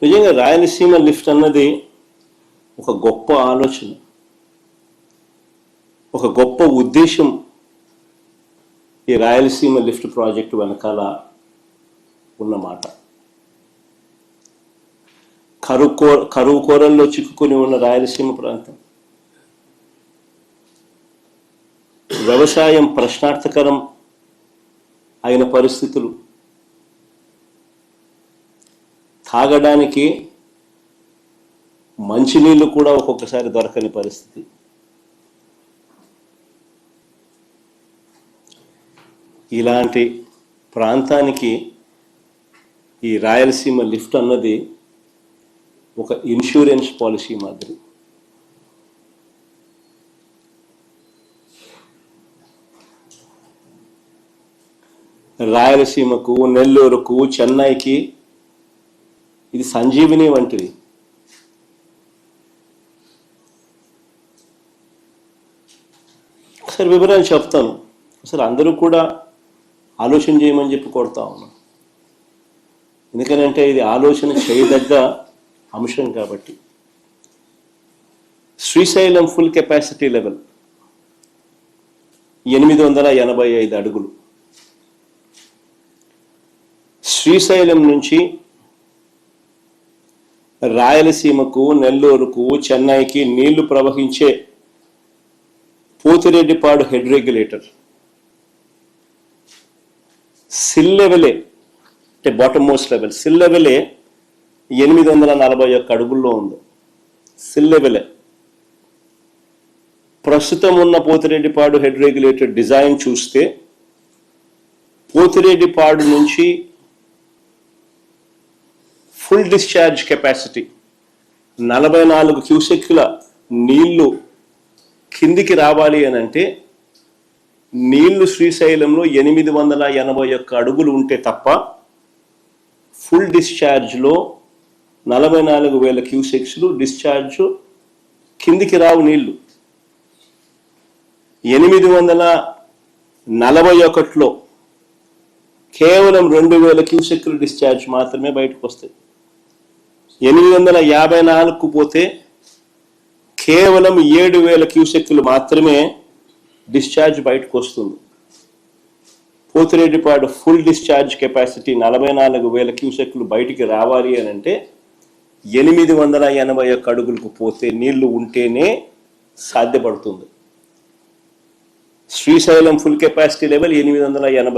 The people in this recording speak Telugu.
నిజంగా రాయలసీమ లిఫ్ట్ అన్నది ఒక గొప్ప ఆలోచన, ఒక గొప్ప ఉద్దేశం. ఈ రాయలసీమ లిఫ్ట్ ప్రాజెక్టు వెనకాల ఉన్నమాట. కరువు కోరల్లో చిక్కుకొని ఉన్న రాయలసీమ ప్రాంతం, వ్యవసాయం ప్రశ్నార్థకరం అయిన పరిస్థితులు, తాగడానికి మంచినీళ్ళు కూడా ఒక్కొక్కసారి దొరకని పరిస్థితి. ఇలాంటి ప్రాంతానికి ఈ రాయలసీమ లిఫ్ట్ అన్నది ఒక ఇన్సూరెన్స్ పాలసీ మాదిరి. రాయలసీమకు, నెల్లూరుకు, చెన్నైకి ఇది సంజీవిని వంటిది. ఒకసారి వివరాలు చెప్తాను. అసలు అందరూ కూడా ఆలోచన చేయమని చెప్పి కొడతా ఉన్నాం. ఎందుకనంటే ఇది ఆలోచన చేయదగ్గ అంశం కాబట్టి. శ్రీశైలం ఫుల్ కెపాసిటీ లెవెల్ 885 అడుగులు. శ్రీశైలం నుంచి రాయలసీమకు, నెల్లూరుకు, చెన్నైకి నీళ్లు ప్రవహించే పోతిరెడ్డిపాడు హెడ్ రెగ్యులేటర్ సిల్ లెవెలే, అంటే బాటమ్ మోస్ట్ లెవెల్, సిల్ లెవెలే 841 అడుగుల్లో ఉంది. సిల్ లెవెలే. ప్రస్తుతం ఉన్న పోతిరెడ్డిపాడు హెడ్ రెగ్యులేటర్ డిజైన్ చూస్తే పోతిరెడ్డిపాడు నుంచి ఫుల్ డిశ్చార్జ్ కెపాసిటీ 44 క్యూసెక్ల నీళ్లు కిందికి రావాలి అని అంటే నీళ్లు శ్రీశైలంలో 881 అడుగులు ఉంటే తప్ప ఫుల్ డిశ్చార్జ్లో 44,000 క్యూసెక్స్లు డిశ్చార్జ్ కిందికి రావు. నీళ్లు 841లో కేవలం 2,000 క్యూసెక్లు డిశ్చార్జ్ మాత్రమే బయటకు వస్తాయి. 854కు పోతే కేవలం 7,000 క్యూసెక్లు మాత్రమే డిశ్చార్జ్ బయటకు వస్తుంది. పోతిరెడ్డిపాడు ఫుల్ డిశ్చార్జ్ కెపాసిటీ 44,000 క్యూసెక్లు బయటికి రావాలి అని అంటే 881 అడుగులకు పోతే నీళ్లు ఉంటేనే సాధ్యపడుతుంది. Srisailam full capacity level 880.